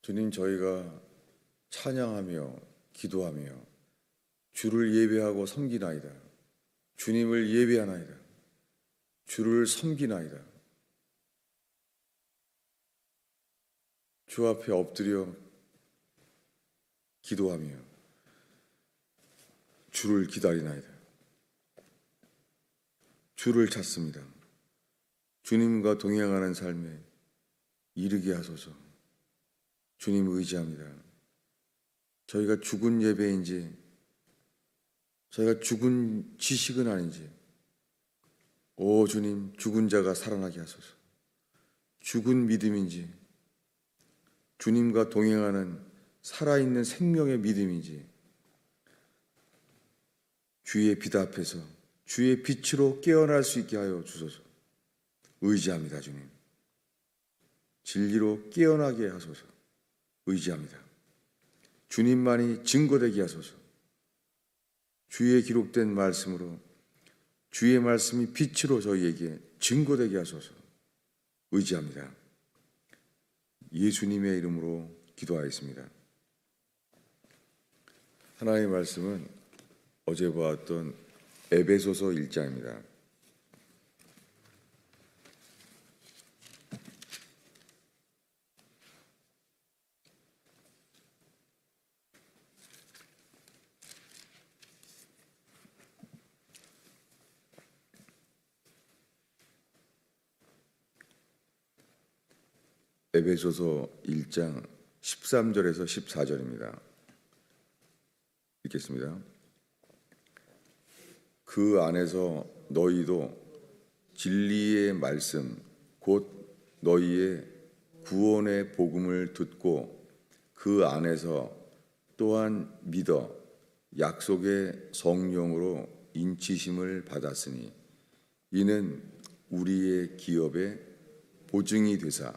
주님, 저희가 찬양하며 기도하며 주를 예배하고 섬기나이다. 주님을 예배하나이다. 주를 섬기나이다. 주 앞에 엎드려 기도하며 주를 기다리나이다. 주를 찾습니다. 주님과 동행하는 삶에 이르게 하소서. 주님 의지합니다. 저희가 죽은 예배인지, 저희가 죽은 지식은 아닌지, 오 주님, 죽은 자가 살아나게 하소서. 죽은 믿음인지, 주님과 동행하는 살아있는 생명의 믿음인지, 주의 빛 앞에서 주의 빛으로 깨어날 수 있게 하여 주소서. 의지합니다. 주님, 진리로 깨어나게 하소서. 의지합니다. 주님만이 증거되게 하소서. 주의 기록된 말씀으로, 주의 말씀이 빛으로 저희에게 증거되게 하소서. 의지합니다. 예수님의 이름으로 기도하였습니다. 하나님의 말씀은 어제 보았던 에베소서 1장입니다. 에베소서 1장 13절에서 14절입니다. 읽겠습니다. 그 안에서 너희도 진리의 말씀 곧 너희의 구원의 복음을 듣고 그 안에서 또한 믿어 약속의 성령으로 인치심을 받았으니 이는 우리의 기업의 보증이 되사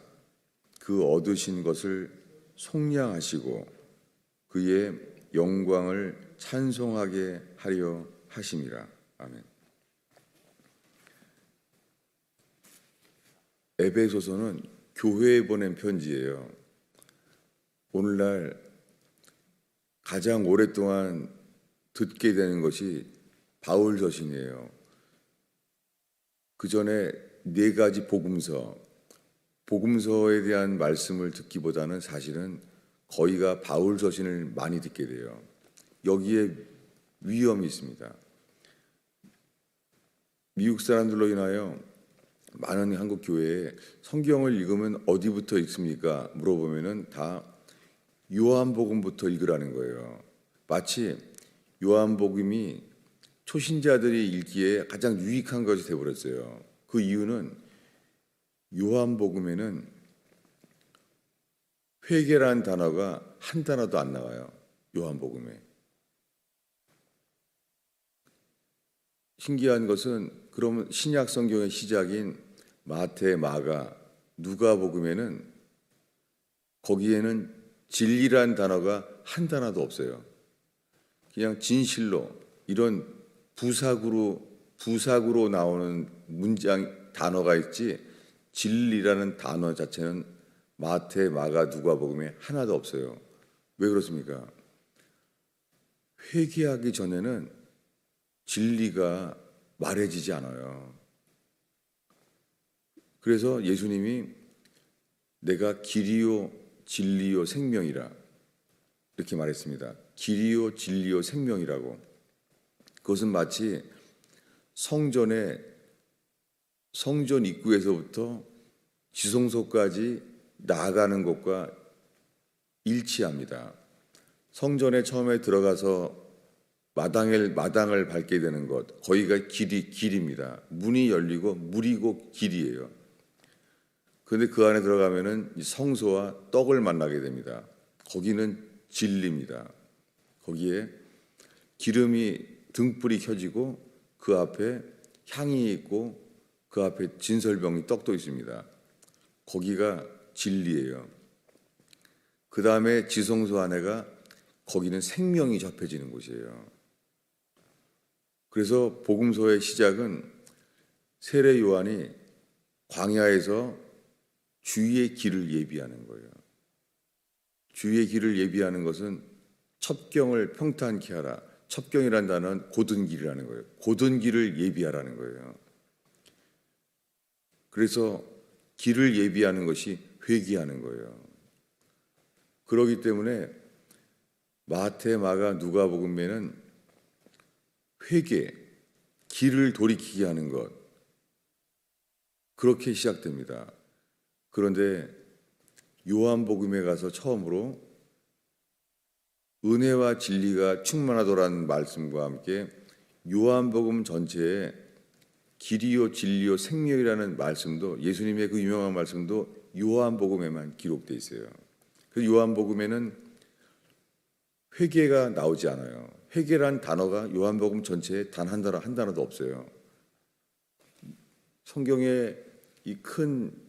그 얻으신 것을 속량하시고 그의 영광을 찬송하게 하려 하심이라. 아멘. 에베소서는 교회에 보낸 편지예요. 오늘날 가장 오랫동안 듣게 되는 것이 바울서신이에요. 그 전에 4가지 복음서에 대한 말씀을 듣기보다는 사실은 거의가 바울서신을 많이 듣게 돼요. 여기에 위험이 있습니다. 미국 사람들로 인하여 많은 한국 교회에 성경을 읽으면 어디부터 읽습니까? 물어보면은 다 요한복음부터 읽으라는 거예요. 마치 요한복음이 초신자들이 읽기에 가장 유익한 것이 되어버렸어요. 그 이유는 요한복음에는 회개라는 단어가 한 단어도 안 나와요. 요한복음에. 신기한 것은 그러면 신약 성경의 시작인 마태, 마가, 누가복음에는 거기에는 진리란 단어가 한 단어도 없어요. 그냥 진실로 이런 부사구로 나오는 문장 단어가 있지 진리라는 단어 자체는 마태, 마가, 누가복음에 하나도 없어요. 왜 그렇습니까? 회개하기 전에는 진리가 말해지지 않아요. 그래서 예수님이 내가 길이요 진리요 생명이라 이렇게 말했습니다. 길이요 진리요 생명이라고. 그것은 마치 성전 입구에서부터 지성소까지 나아가는 것과 일치합니다. 성전에 처음에 들어가서 마당을 밟게 되는 것, 거기가 길입니다. 문이 열리고 물이고 길이에요. 그런데 그 안에 들어가면은 성소와 떡을 만나게 됩니다. 거기는 진리입니다. 거기에 기름이 등불이 켜지고 그 앞에 향이 있고 그 앞에 진설병이 떡도 있습니다. 거기가 진리예요. 그 다음에 지성소 안에가 거기는 생명이 접해지는 곳이에요. 그래서 복음서의 시작은 세례 요한이 광야에서 주의 길을 예비하는 거예요. 주의 길을 예비하는 것은 첩경을 평탄케 하라. 첩경이라는 단어는 곧은 길이라는 거예요. 곧은 길을 예비하라는 거예요. 그래서 길을 예비하는 것이 회개하는 거예요. 그렇기 때문에 마태, 마가, 누가복음에는 회개, 길을 돌이키게 하는 것, 그렇게 시작됩니다. 그런데 요한복음에 가서 처음으로 은혜와 진리가 충만하더라는 말씀과 함께 요한복음 전체에 길이요 진리요 생명이라는 말씀도, 예수님의 그 유명한 말씀도 요한복음에만 기록되어 있어요. 그 요한복음에는 회개가 나오지 않아요. 회개란 단어가 요한복음 전체에 단 한 단어도 없어요. 성경에 이 큰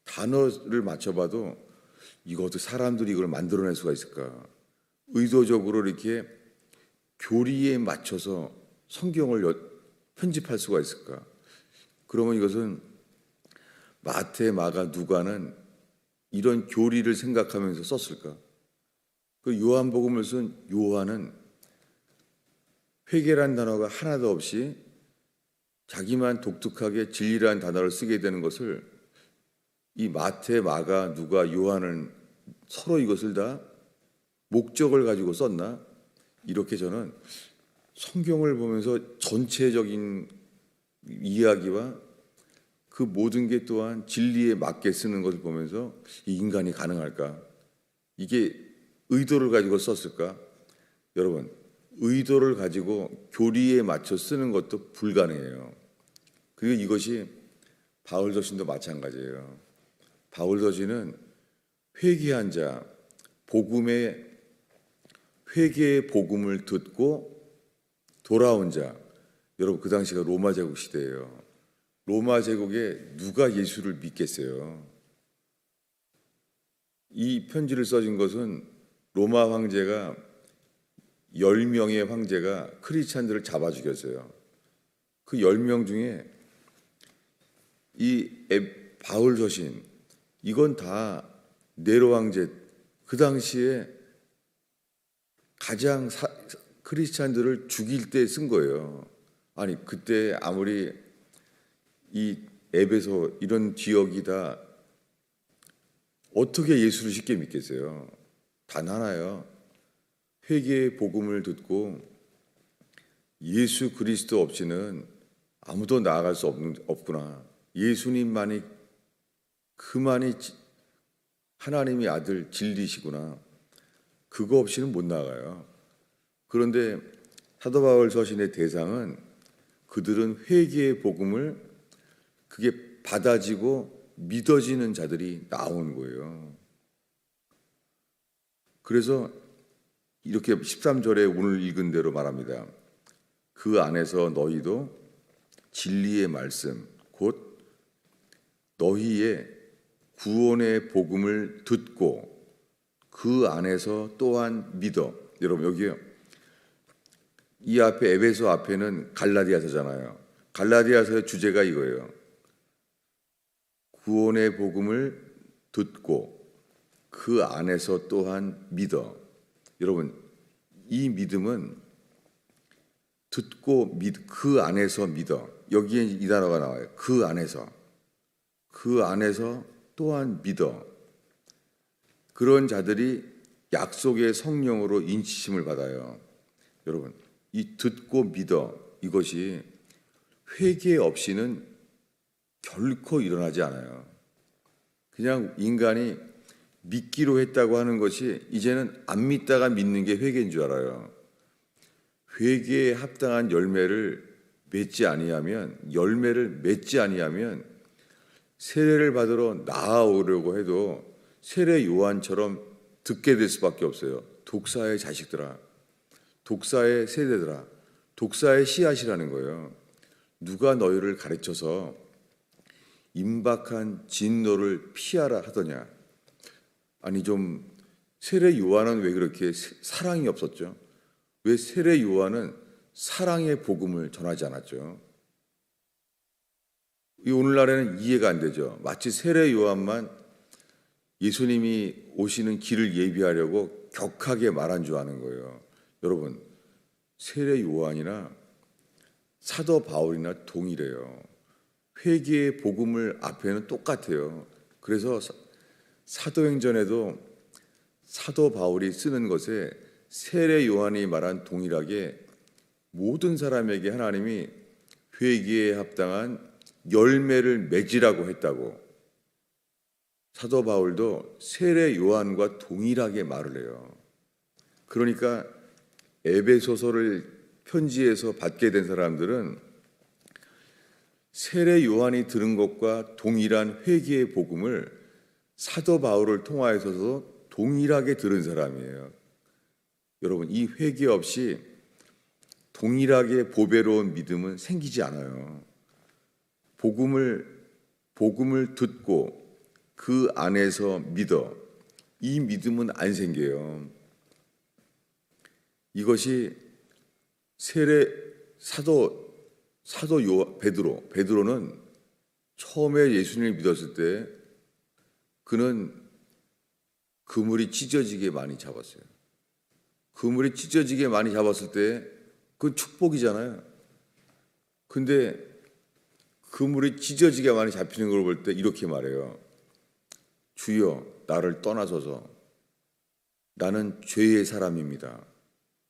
단어를 맞춰봐도 이것도 사람들이 이걸 만들어낼 수가 있을까? 의도적으로 이렇게 교리에 맞춰서 성경을 편집할 수가 있을까? 그러면 이것은 마태, 마가, 누가는 이런 교리를 생각하면서 썼을까? 그 요한복음을 쓴 요한은 회개란 단어가 하나도 없이 자기만 독특하게 진리라는 단어를 쓰게 되는 것을 이 마태, 마가, 누가, 요한은 서로 이것을 다 목적을 가지고 썼나? 이렇게 저는 성경을 보면서 전체적인 이야기와 그 모든 게 또한 진리에 맞게 쓰는 것을 보면서 이 인간이 가능할까? 이게 의도를 가지고 썼을까? 여러분, 의도를 가지고 교리에 맞춰 쓰는 것도 불가능해요. 그리고 이것이 바울서신도 마찬가지예요. 바울서신은 회개한 자, 회개의 복음을 듣고 돌아온 자, 여러분 그 당시가 로마 제국 시대예요. 로마 제국에 누가 예수를 믿겠어요? 이 편지를 써진 것은 로마 황제가 10명의 황제가 크리스찬들을 잡아 죽였어요. 그 10명 중에 이 바울 서신, 이건 다 네로 황제, 그 당시에 가장 크리스찬들을 죽일 때 쓴 거예요. 아니 그때 아무리 이 에베소 이런 지역이 다 어떻게 예수를 쉽게 믿겠어요? 단 하나요. 회개의 복음을 듣고 예수 그리스도 없이는 아무도 나아갈 수 없구나. 예수님만이 그만이 하나님의 아들 진리시구나. 그거 없이는 못 나가요. 그런데 사도 바울 서신의 대상은 그들은 회개의 복음을 그게 받아지고 믿어지는 자들이 나온 거예요. 그래서 이렇게 13절에 오늘 읽은 대로 말합니다. 그 안에서 너희도 진리의 말씀 곧 너희의 구원의 복음을 듣고 그 안에서 또한 믿어. 여러분 여기요. 이 앞에 에베소 앞에는 갈라디아서잖아요. 갈라디아서의 주제가 이거예요. 구원의 복음을 듣고 그 안에서 또한 믿어. 여러분 이 믿음은 듣고 그 안에서 믿어. 여기에 이 단어가 나와요. 그 안에서 또한 믿어. 그런 자들이 약속의 성령으로 인치심을 받아요. 여러분 이 듣고 믿어 이것이 회개 없이는 결코 일어나지 않아요. 그냥 인간이 믿기로 했다고 하는 것이 이제는 안 믿다가 믿는 게 회개인 줄 알아요. 회개에 합당한 열매를 맺지 아니하면 세례를 받으러 나아오려고 해도 세례 요한처럼 듣게 될 수밖에 없어요. 독사의 자식들아, 독사의 세대들아, 독사의 씨앗이라는 거예요. 누가 너희를 가르쳐서 임박한 진노를 피하라 하더냐. 아니 좀 세례 요한은 왜 그렇게 사랑이 없었죠? 왜 세례 요한은 사랑의 복음을 전하지 않았죠? 이 오늘날에는 이해가 안 되죠. 마치 세례 요한만 예수님이 오시는 길을 예비하려고 격하게 말한 줄 아는 거예요. 여러분, 세례 요한이나 사도 바울이나 동일해요. 회개의 복음을 앞에는 똑같아요. 그래서 사도행전에도 사도 바울이 쓰는 것에 세례 요한이 말한 동일하게 모든 사람에게 하나님이 회개에 합당한 열매를 맺으라고 했다고, 사도 바울도 세례 요한과 동일하게 말을 해요. 그러니까 에베소서를 편지에서 받게 된 사람들은 세례 요한이 들은 것과 동일한 회개의 복음을 사도 바울을 통하여서도 동일하게 들은 사람이에요. 여러분, 이 회개 없이 동일하게 보배로운 믿음은 생기지 않아요. 복음을 듣고 그 안에서 믿어, 이 믿음은 안 생겨요. 이것이 사도 베드로는 처음에 예수님을 믿었을 때 그는 그물이 찢어지게 많이 잡았어요. 그물이 찢어지게 많이 잡았을 때 그건 축복이잖아요. 근데 그물이 찢어지게 많이 잡히는 걸 볼 때 이렇게 말해요. 주여, 나를 떠나소서. 나는 죄의 사람입니다.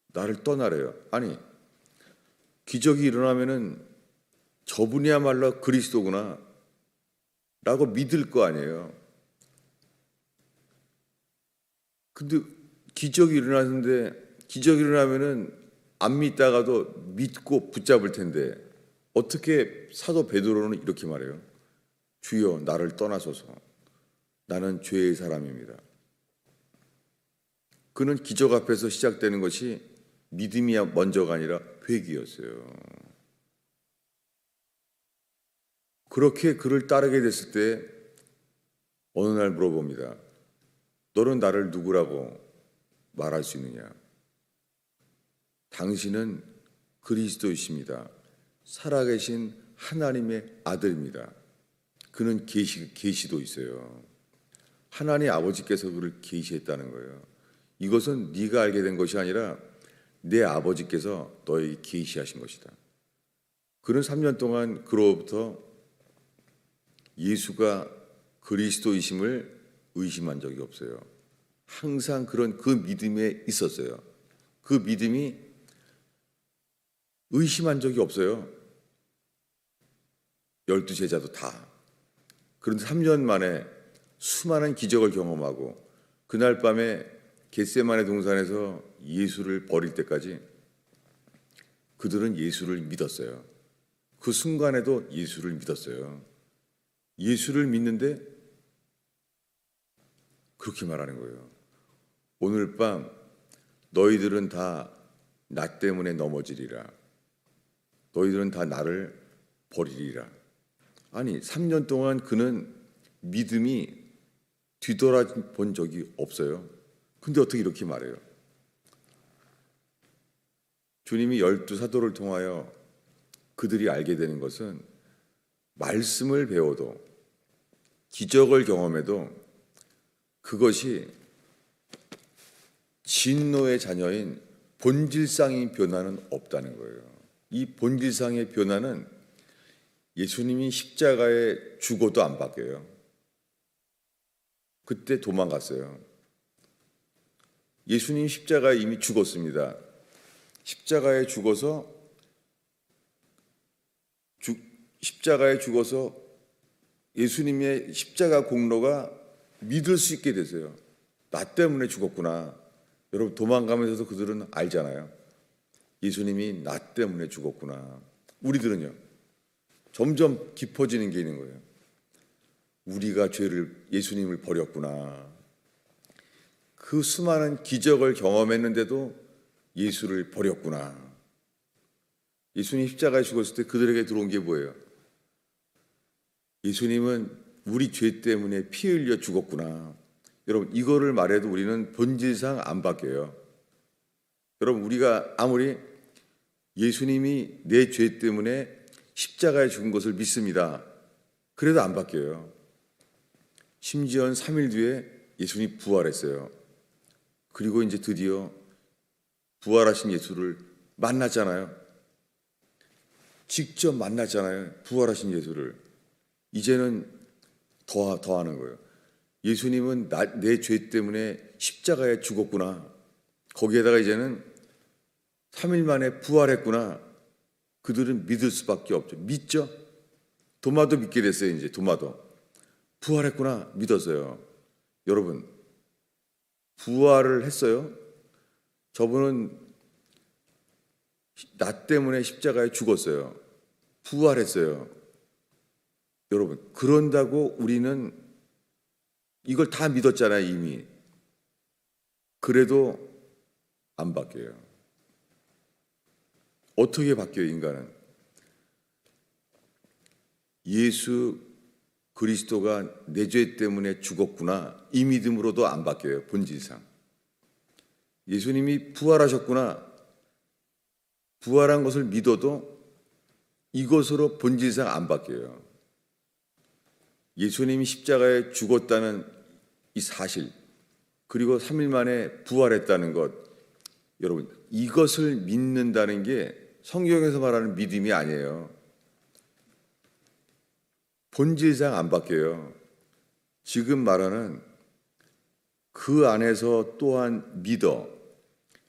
나를 떠나래요. 아니, 기적이 일어나면은 저분이야말로 그리스도구나 라고 믿을 거 아니에요. 근데 기적이 일어나면은 안 믿다가도 믿고 붙잡을 텐데 어떻게 사도 베드로는 이렇게 말해요? 주여, 나를 떠나소서. 나는 죄의 사람입니다. 그는 기적 앞에서 시작되는 것이 믿음이 먼저가 아니라 회개였어요. 그렇게 그를 따르게 됐을 때 어느 날 물어봅니다. 너는 나를 누구라고 말할 수 있느냐? 당신은 그리스도이십니다. 살아계신 하나님의 아들입니다. 그는 계시도 있어요. 하나님 아버지께서 그를 계시했다는 거예요. 이것은 네가 알게 된 것이 아니라 내 아버지께서 너에게 계시하신 것이다. 그는 3년 동안 그로부터 예수가 그리스도이심을 의심한 적이 없어요. 항상 그 믿음에 있었어요. 그 믿음이 의심한 적이 없어요. 12제자도 다. 그런데 3년 만에 수많은 기적을 경험하고 그날 밤에 겟세마네 동산에서 예수를 버릴 때까지 그들은 예수를 믿었어요. 그 순간에도 예수를 믿었어요. 예수를 믿는데 그렇게 말하는 거예요. 오늘 밤 너희들은 다 나 때문에 넘어지리라. 너희들은 다 나를 버리리라. 아니, 3년 동안 그는 믿음이 뒤돌아본 적이 없어요. 근데 어떻게 이렇게 말해요? 주님이 12사도를 통하여 그들이 알게 되는 것은 말씀을 배워도 기적을 경험해도 그것이 진노의 자녀인 본질상의 변화는 없다는 거예요. 이 본질상의 변화는 예수님이 십자가에 죽어도 안 바뀌어요. 그때 도망갔어요. 예수님 십자가에 이미 죽었습니다. 십자가에 죽어서 예수님의 십자가 공로가 믿을 수 있게 되세요. 나 때문에 죽었구나. 여러분, 도망가면서도 그들은 알잖아요. 예수님이 나 때문에 죽었구나. 우리들은요, 점점 깊어지는 게 있는 거예요. 우리가 예수님을 버렸구나. 그 수많은 기적을 경험했는데도 예수를 버렸구나. 예수님 십자가에 죽었을 때 그들에게 들어온 게 뭐예요? 예수님은 우리 죄 때문에 피 흘려 죽었구나. 여러분, 이거를 말해도 우리는 본질상 안 바뀌어요. 여러분, 우리가 아무리 예수님이 내 죄 때문에 십자가에 죽은 것을 믿습니다. 그래도 안 바뀌어요. 심지어는 3일 뒤에 예수님이 부활했어요. 그리고 이제 드디어 부활하신 예수를 만났잖아요. 직접 만났잖아요. 부활하신 예수를. 이제는 더 하는 거예요. 예수님은 내 죄 때문에 십자가에 죽었구나. 거기에다가 이제는 3일 만에 부활했구나. 그들은 믿을 수밖에 없죠. 믿죠? 도마도 믿게 됐어요. 이제 도마도 부활했구나 믿었어요. 여러분, 부활을 했어요. 저분은 나 때문에 십자가에 죽었어요. 부활했어요. 여러분, 그런다고 우리는 이걸 다 믿었잖아요, 이미. 그래도 안 바뀌어요. 어떻게 바뀌어요, 인간은? 예수 그리스도가 내 죄 때문에 죽었구나, 이 믿음으로도 안 바뀌어요, 본질상. 예수님이 부활하셨구나, 부활한 것을 믿어도 이것으로 본질상 안 바뀌어요. 예수님이 십자가에 죽었다는 이 사실, 그리고 3일 만에 부활했다는 것, 여러분, 이것을 믿는다는 게 성경에서 말하는 믿음이 아니에요. 본질상 안 바뀌어요. 지금 말하는 그 안에서 또한 믿어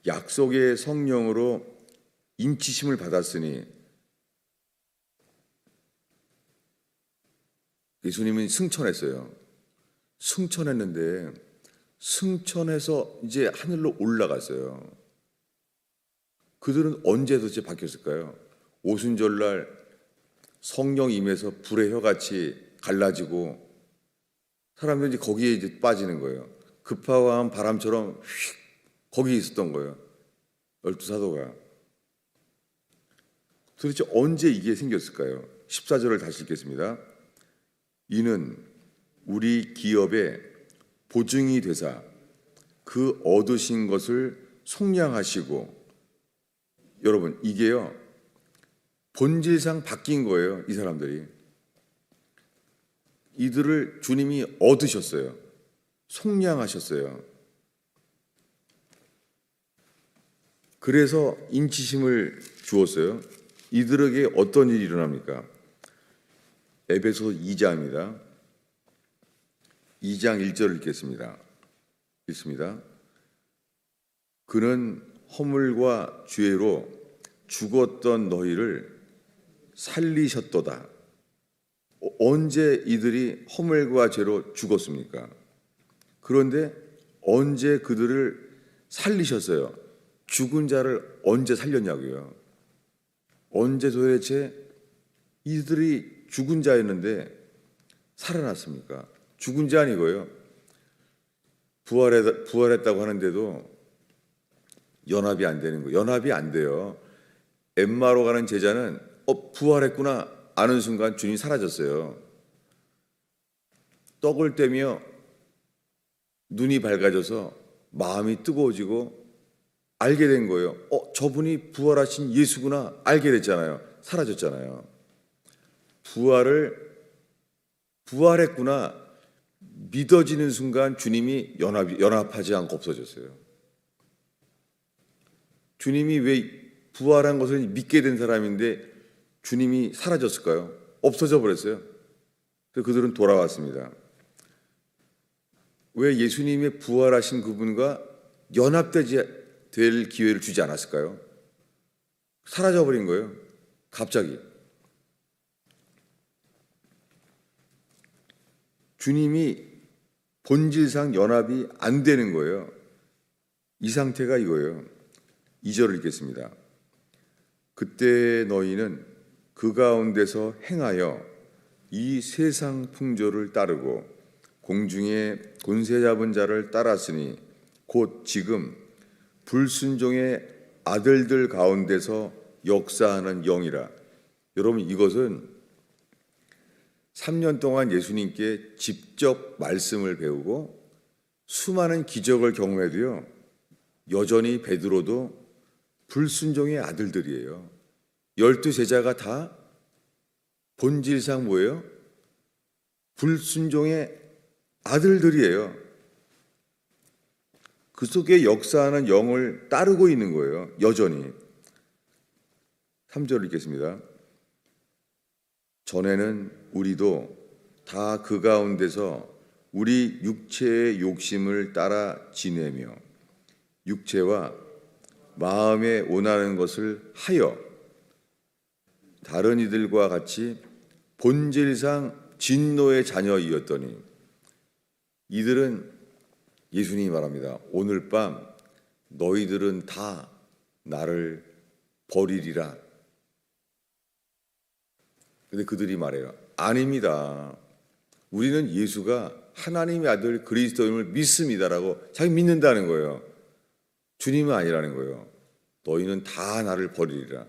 약속의 성령으로 인치심을 받았으니, 예수님은 승천했어요. 승천했는데 승천해서 이제 하늘로 올라갔어요. 그들은 언제 도대체 바뀌었을까요? 오순절날 성령 임해서 불의 혀같이 갈라지고 사람들이 이제 거기에 이제 빠지는 거예요. 급파한 바람처럼 휙 거기에 있었던 거예요. 12사도가. 도대체 언제 이게 생겼을까요? 14절을 다시 읽겠습니다. 이는 우리 기업의 보증이 되사 그 얻으신 것을 속량하시고, 여러분, 이게요 본질상 바뀐 거예요. 이 사람들이. 이들을 주님이 얻으셨어요. 속량하셨어요. 그래서 인치심을 주었어요. 이들에게 어떤 일이 일어납니까? 에베소 2장입니다. 2장 1절을 읽겠습니다. 읽습니다. 그는 허물과 죄로 죽었던 너희를 살리셨도다. 언제 이들이 허물과 죄로 죽었습니까? 그런데 언제 그들을 살리셨어요? 죽은 자를 언제 살렸냐고요? 언제 도대체 이들이 죽은 자였는데 살아났습니까? 죽은 자 아니고요. 부활했다고 하는데도 연합이 안 되는 거예요. 연합이 안 돼요. 엠마로 가는 제자는 부활했구나 아는 순간 주님이 사라졌어요. 떡을 떼며 눈이 밝아져서 마음이 뜨거워지고 알게 된 거예요. 저분이 부활하신 예수구나 알게 됐잖아요. 사라졌잖아요. 부활했구나 믿어지는 순간 주님이 연합하지 않고 없어졌어요. 주님이 왜 부활한 것을 믿게 된 사람인데 주님이 사라졌을까요? 없어져 버렸어요. 그래서 그들은 돌아왔습니다. 왜 예수님의 부활하신 그분과 연합되지 될 기회를 주지 않았을까요? 사라져 버린 거예요. 갑자기. 주님이 본질상 연합이 안 되는 거예요. 이 상태가 이거예요. 2절을 읽겠습니다. 그때 너희는 그 가운데서 행하여 이 세상 풍조를 따르고 공중에 권세 잡은 자를 따랐으니 곧 지금 불순종의 아들들 가운데서 역사하는 영이라. 여러분, 이것은 3년 동안 예수님께 직접 말씀을 배우고 수많은 기적을 경험해도요, 여전히 베드로도 불순종의 아들들이에요. 12제자가 다 본질상 뭐예요? 불순종의 아들들이에요. 그 속에 역사하는 영을 따르고 있는 거예요. 여전히. 3절 읽겠습니다. 전에는 우리도 다 그 가운데서 우리 육체의 욕심을 따라 지내며 육체와 마음에 원하는 것을 하여 다른 이들과 같이 본질상 진노의 자녀이었더니 이들은, 예수님이 말합니다. 오늘 밤 너희들은 다 나를 버리리라. 근데 그들이 말해요. 아닙니다. 우리는 예수가 하나님의 아들 그리스도임을 믿습니다라고 자기 믿는다는 거예요. 주님은 아니라는 거예요. 너희는 다 나를 버리리라.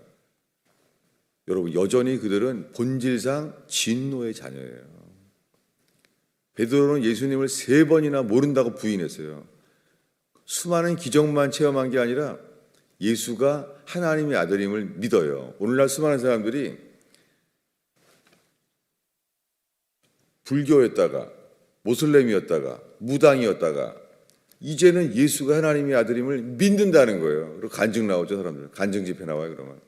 여러분, 여전히 그들은 본질상 진노의 자녀예요. 베드로는 예수님을 3번이나 모른다고 부인했어요. 수많은 기적만 체험한 게 아니라 예수가 하나님의 아들임을 믿어요. 오늘날 수많은 사람들이 불교였다가 모슬렘이었다가 무당이었다가 이제는 예수가 하나님의 아들임을 믿는다는 거예요. 그리고 간증 나오죠, 사람들. 간증 집회 나와요, 그러면.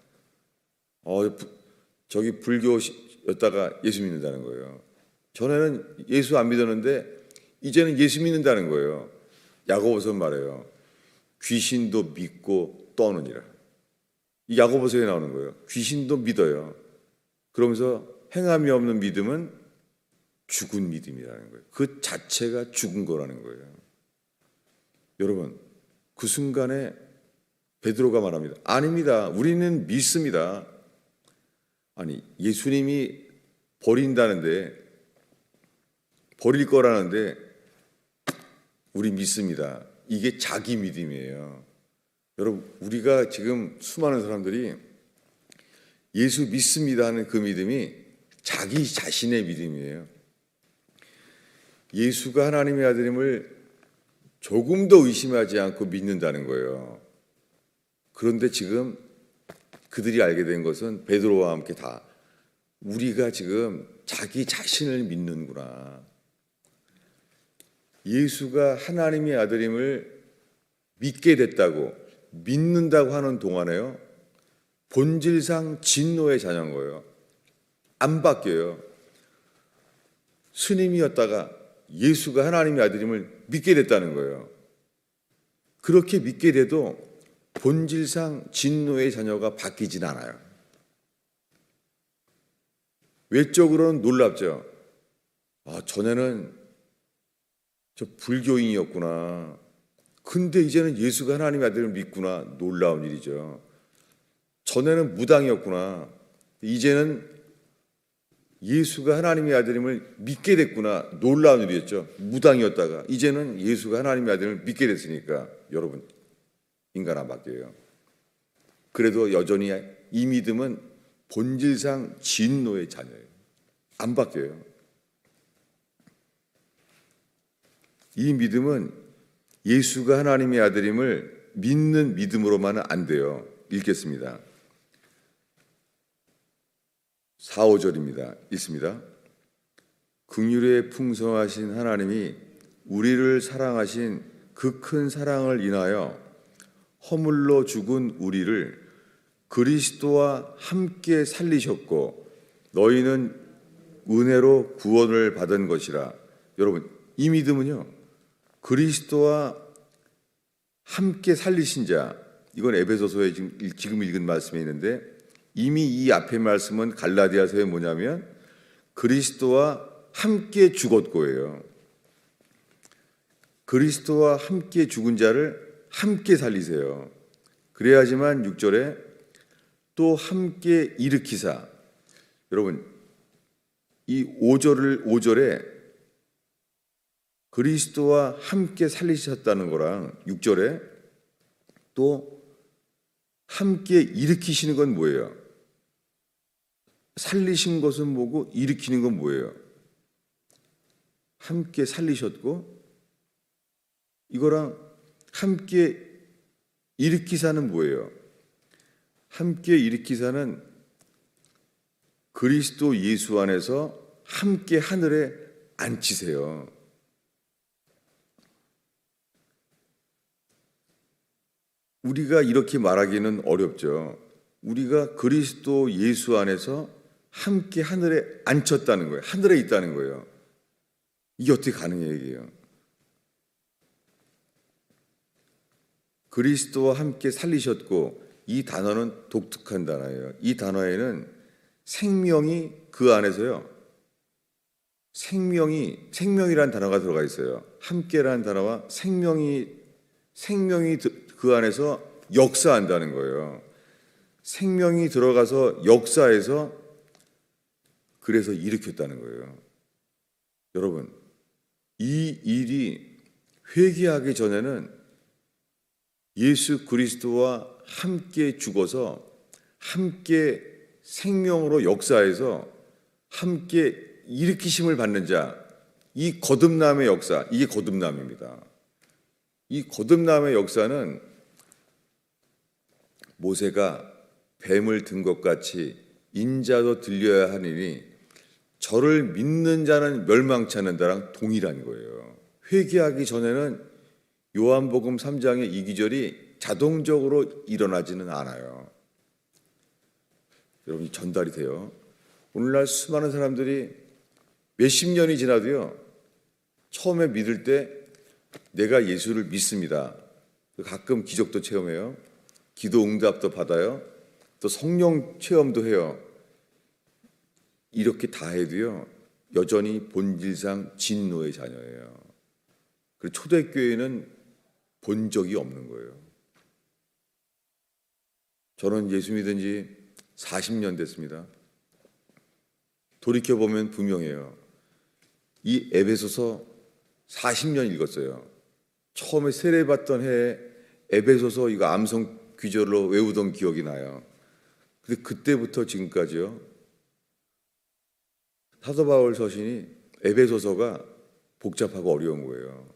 저기 불교였다가 예수 믿는다는 거예요. 전에는 예수 안 믿었는데 이제는 예수 믿는다는 거예요. 야고보서 말해요. 귀신도 믿고 떠느니라. 이 야고보서에 나오는 거예요. 귀신도 믿어요. 그러면서 행함이 없는 믿음은 죽은 믿음이라는 거예요. 그 자체가 죽은 거라는 거예요. 여러분, 그 순간에 베드로가 말합니다. 아닙니다. 우리는 믿습니다. 아니, 예수님이 버린다는데, 버릴 거라는데 우리 믿습니다. 이게 자기 믿음이에요. 여러분, 우리가 지금 수많은 사람들이 예수 믿습니다 하는 그 믿음이 자기 자신의 믿음이에요. 예수가 하나님의 아들임을 조금도 의심하지 않고 믿는다는 거예요. 그런데 지금 그들이 알게 된 것은 베드로와 함께 다 우리가 지금 자기 자신을 믿는구나. 예수가 하나님의 아들임을 믿게 됐다고 믿는다고 하는 동안에요. 본질상 진노의 자녀인 거예요. 안 바뀌어요. 스님이었다가 예수가 하나님의 아들임을 믿게 됐다는 거예요. 그렇게 믿게 돼도 본질상 진노의 자녀가 바뀌진 않아요. 외적으로는 놀랍죠. 전에는 저 불교인이었구나. 근데 이제는 예수가 하나님의 아들을 믿구나. 놀라운 일이죠. 전에는 무당이었구나. 이제는 예수가 하나님의 아들임을 믿게 됐구나. 놀라운 일이었죠. 무당이었다가 이제는 예수가 하나님의 아들을 믿게 됐으니까. 여러분, 인간 안 바뀌어요. 그래도 여전히 이 믿음은 본질상 진노의 자녀예요. 안 바뀌어요. 이 믿음은 예수가 하나님의 아들임을 믿는 믿음으로만은 안 돼요. 읽겠습니다. 4, 5절입니다. 읽습니다. 긍휼에 풍성하신 하나님이 우리를 사랑하신 그 큰 사랑을 인하여 허물로 죽은 우리를 그리스도와 함께 살리셨고 너희는 은혜로 구원을 받은 것이라. 여러분, 이 믿음은요, 그리스도와 함께 살리신 자, 이건 에베소서에 지금 읽은 말씀에 있는데 이미 이 앞의 말씀은 갈라디아서에 뭐냐면 그리스도와 함께 죽었고예요. 그리스도와 함께 죽은 자를 함께 살리세요. 그래야지만 6절에 또 함께 일으키사. 여러분, 이 5절에 그리스도와 함께 살리셨다는 거랑 6절에 또 함께 일으키시는 건 뭐예요? 살리신 것은 뭐고 일으키는 건 뭐예요? 함께 살리셨고 이거랑 함께 일으키사는 뭐예요? 함께 일으키사는 그리스도 예수 안에서 함께 하늘에 앉히세요. 우리가 이렇게 말하기는 어렵죠. 우리가 그리스도 예수 안에서 함께 하늘에 앉혔다는 거예요. 하늘에 있다는 거예요. 이게 어떻게 가능해요, 이게요? 그리스도와 함께 살리셨고, 이 단어는 독특한 단어예요. 이 단어에는 생명이 그 안에서요. 생명이라는 단어가 들어가 있어요. 함께라는 단어와 생명이 그 안에서 역사한다는 거예요. 생명이 들어가서 역사해서 그래서 일으켰다는 거예요. 여러분, 이 일이 회개하기 전에는 예수 그리스도와 함께 죽어서 함께 생명으로 역사해서 함께 일으키심을 받는 자, 이 거듭남의 역사, 이게 거듭남입니다. 이 거듭남의 역사는 모세가 뱀을 든 것 같이 인자도 들려야 하느니 저를 믿는 자는 멸망치 않는다랑 동일한 거예요. 회개하기 전에는 요한복음 3장의 이 기절이 자동적으로 일어나지는 않아요. 여러분, 전달이 돼요. 오늘날 수많은 사람들이 몇십 년이 지나도요, 처음에 믿을 때 내가 예수를 믿습니다. 가끔 기적도 체험해요. 기도 응답도 받아요. 또 성령 체험도 해요. 이렇게 다 해도요, 여전히 본질상 진노의 자녀예요. 그리고 초대교회는 본 적이 없는 거예요. 저는 예수 믿은 지 40년 됐습니다. 돌이켜보면 분명해요. 이 에베소서 40년 읽었어요. 처음에 세례받던 해에 에베소서 이거 암송 귀절로 외우던 기억이 나요. 근데 그때부터 지금까지요, 사도 바울 서신이 에베소서가 복잡하고 어려운 거예요.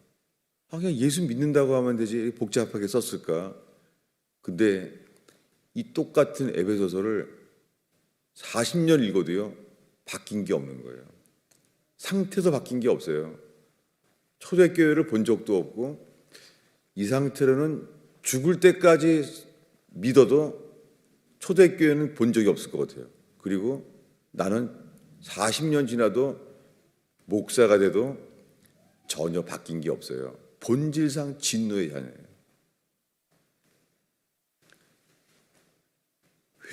그냥 예수 믿는다고 하면 되지 복잡하게 썼을까? 근데 이 똑같은 에베소서를 40년 읽어도요, 바뀐 게 없는 거예요. 상태도 바뀐 게 없어요. 초대교회를 본 적도 없고, 이 상태로는 죽을 때까지 믿어도 초대교회는 본 적이 없을 것 같아요. 그리고 나는 40년 지나도 목사가 돼도 전혀 바뀐 게 없어요. 본질상 진노의 자녀예요.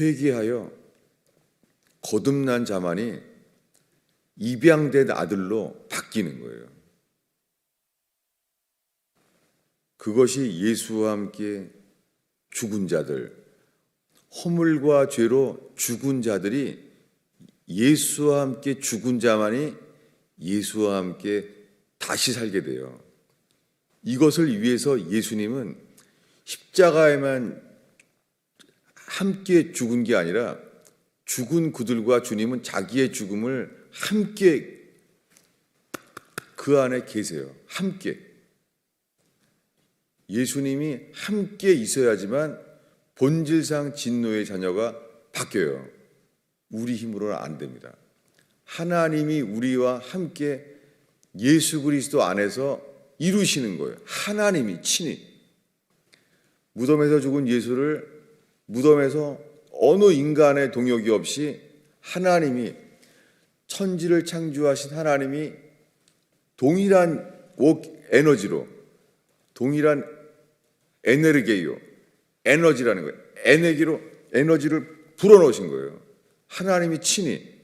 회개하여 거듭난 자만이 입양된 아들로 바뀌는 거예요. 그것이 예수와 함께 죽은 자들, 허물과 죄로 죽은 자들이 예수와 함께 죽은 자만이 예수와 함께 다시 살게 돼요. 이것을 위해서 예수님은 십자가에만 함께 죽은 게 아니라 죽은 그들과 주님은 자기의 죽음을 함께 그 안에 계세요. 함께. 예수님이 함께 있어야지만 본질상 진노의 자녀가 바뀌어요. 우리 힘으로는 안 됩니다. 하나님이 우리와 함께 예수 그리스도 안에서 이루시는 거예요. 하나님이 친히. 무덤에서 죽은 예수를 무덤에서 어느 인간의 동역이 없이 하나님이, 천지를 창조하신 하나님이 동일한 에너지로, 동일한 에너지로, 에너지라는 거예요. 에너지를 불어넣으신 거예요. 하나님이 친히,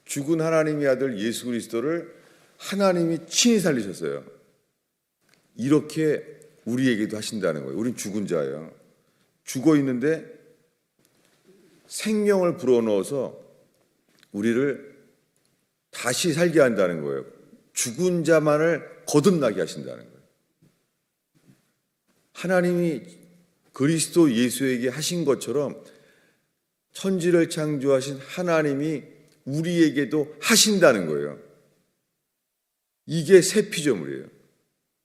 죽은 하나님의 아들 예수 그리스도를 하나님이 친히 살리셨어요. 이렇게 우리에게도 하신다는 거예요. 우린 죽은 자예요. 죽어 있는데 생명을 불어넣어서 우리를 다시 살게 한다는 거예요. 죽은 자만을 거듭나게 하신다는 거예요. 하나님이 그리스도 예수에게 하신 것처럼 천지를 창조하신 하나님이 우리에게도 하신다는 거예요. 이게 새 피조물이에요.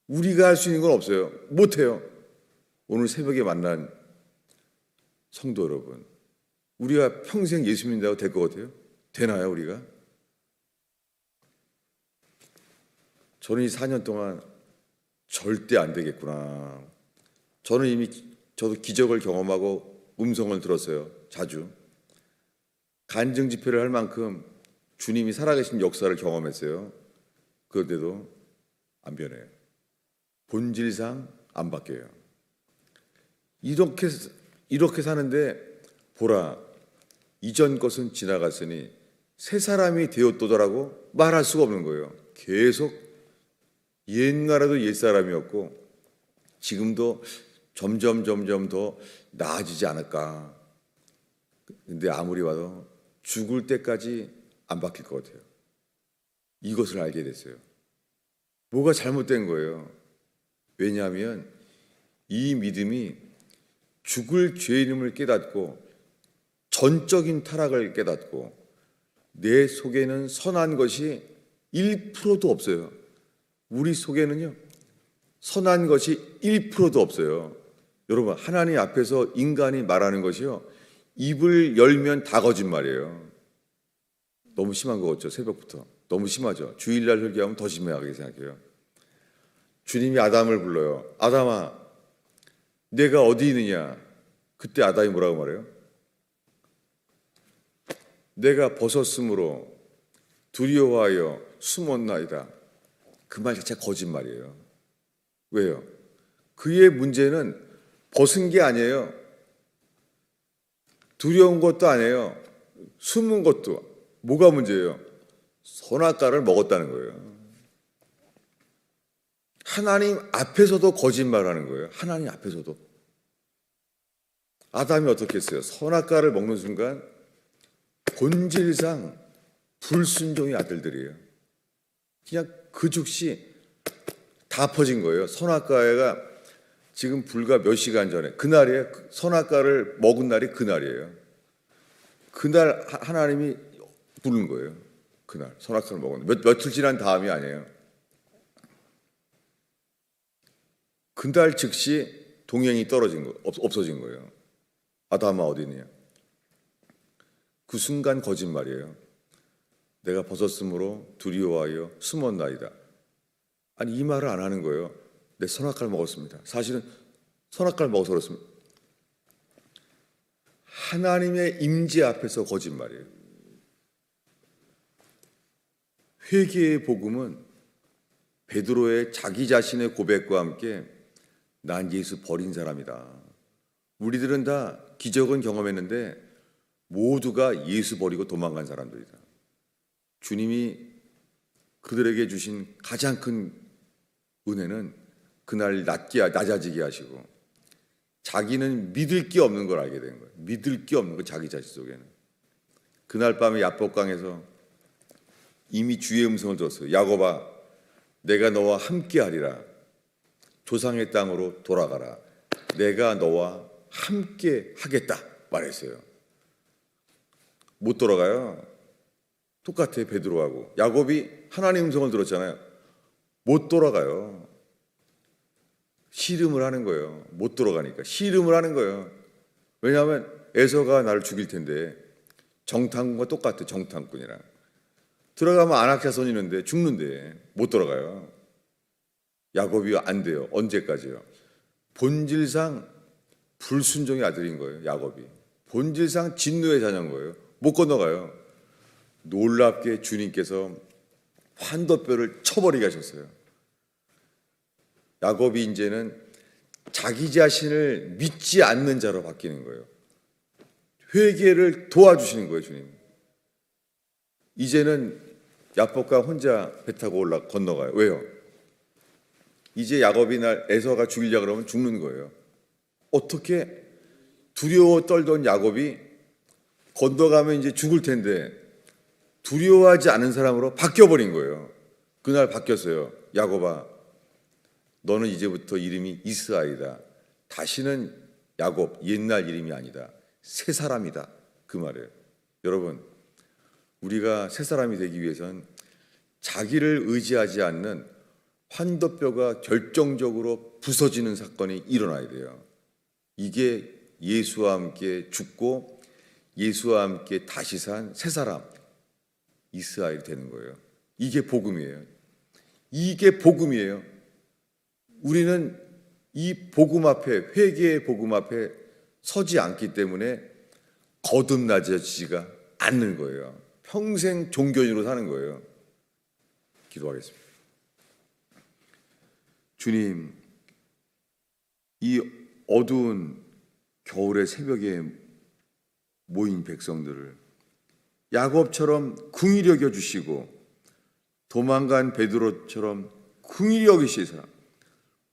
우리가 할 수 있는 건 없어요. 못해요. 오늘 새벽에 만난 성도 여러분, 우리가 평생 예수 믿는다고 될 것 같아요? 되나요, 우리가? 저는 이 4년 동안 절대 안 되겠구나. 저는 이미 저도 기적을 경험하고 음성을 들었어요. 자주. 간증 집회를 할 만큼 주님이 살아계신 역사를 경험했어요. 그런데도 안 변해요. 본질상 안 바뀌어요. 이렇게 사는데 보라, 이전 것은 지나갔으니 새 사람이 되었도다라고 말할 수가 없는 거예요. 계속 옛날에도 옛사람이었고 지금도 점점 더 나아지지 않을까. 근데 아무리 봐도 죽을 때까지 안 바뀔 것 같아요. 이것을 알게 됐어요. 뭐가 잘못된 거예요. 왜냐하면 이 믿음이 죽을 죄인임을 깨닫고 전적인 타락을 깨닫고 내 속에는 선한 것이 1%도 없어요. 우리 속에는요, 선한 것이 1%도 없어요. 여러분, 하나님 앞에서 인간이 말하는 것이요, 입을 열면 다 거짓말이에요. 너무 심한 거 같죠? 새벽부터. 너무 심하죠? 주일날 설교하면 더 심하게 생각해요. 주님이 아담을 불러요. 아담아, 내가 어디 있느냐? 그때 아담이 뭐라고 말해요? 내가 벗었으므로 두려워하여 숨었나이다. 그 말 자체가 거짓말이에요. 왜요? 그의 문제는 벗은 게 아니에요. 두려운 것도 아니에요. 숨은 것도. 뭐가 문제예요? 선악과를 먹었다는 거예요. 하나님 앞에서도 거짓말하는 거예요. 하나님 앞에서도. 아담이 어떻게 했어요? 선악과를 먹는 순간 본질상 불순종의 아들들이에요. 그냥 그 즉시 다 퍼진 거예요. 선악과가 지금 불과 몇 시간 전에 그날이에요. 선악과를 먹은 날이 그날이에요. 그날 하나님이 부른 거예요. 그날 선악과를 먹은 며칠 지난 다음이 아니에요. 그날 즉시 동행이 떨어진 거 없어진 거예요. 아담아 어디 있느냐? 그 순간 거짓말이에요. 내가 벗었으므로 두려워하여 숨었나이다. 아니 이 말을 안 하는 거예요. 내 선악과를 먹었습니다. 사실은 선악과를 먹어서 그렇습니다. 하나님의 임재 앞에서 거짓말이에요. 회개의 복음은 베드로의 자기 자신의 고백과 함께 난 예수 버린 사람이다. 우리들은 다 기적은 경험했는데 모두가 예수 버리고 도망간 사람들이다. 주님이 그들에게 주신 가장 큰 은혜는 그날 낮아지게 하시고 자기는 믿을 게 없는 걸 알게 된 거예요. 믿을 게 없는 거 자기 자신 속에는. 그날 밤에 야복강에서 이미 주의 음성을 들었어요. 야곱아, 내가 너와 함께 하리라. 조상의 땅으로 돌아가라. 내가 너와 함께 하겠다 말했어요. 못 돌아가요. 똑같아 베드로하고. 야곱이 하나님 음성을 들었잖아요. 못 돌아가요. 씨름을 하는 거예요. 못 돌아가니까 씨름을 하는 거예요. 왜냐하면 에서가 나를 죽일 텐데 정탐꾼과 똑같아. 정탐꾼이랑 들어가면 안악자손이 있는데 죽는데 못 돌아가요. 야곱이 안 돼요. 언제까지요? 본질상 불순종의 아들인 거예요. 야곱이 본질상 진노의 자녀인 거예요. 못 건너가요. 놀랍게 주님께서 환도뼈를 쳐버리게 하셨어요. 야곱이 이제는 자기 자신을 믿지 않는 자로 바뀌는 거예요. 회개를 도와주시는 거예요, 주님. 이제는 야복강 혼자 배 타고 건너가요. 왜요? 이제 야곱이 날 에서가 죽이려고 그러면 죽는 거예요. 어떻게 두려워 떨던 야곱이 건너가면 이제 죽을 텐데 두려워하지 않은 사람으로 바뀌어버린 거예요. 그날 바뀌었어요. 야곱아, 너는 이제부터 이름이 이스라엘이다. 다시는 야곱, 옛날 이름이 아니다. 새 사람이다. 그 말이에요. 여러분, 우리가 새 사람이 되기 위해서는 자기를 의지하지 않는 환도뼈가 결정적으로 부서지는 사건이 일어나야 돼요. 이게 예수와 함께 죽고 예수와 함께 다시 산 새 사람, 이스라엘이 되는 거예요. 이게 복음이에요. 이게 복음이에요. 우리는 이 복음 앞에, 회개의 복음 앞에 서지 않기 때문에 거듭나지지가 않는 거예요. 평생 종교인으로 사는 거예요. 기도하겠습니다. 주님, 이 어두운 겨울의 새벽에 모인 백성들을 야곱처럼 긍휼히 여겨 주시고 도망간 베드로처럼 긍휼히 여기시사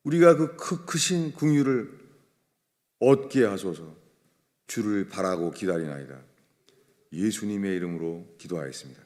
우리가 그 크신 긍휼을 얻게 하소서. 주를 바라고 기다리나이다. 예수님의 이름으로 기도하였습니다.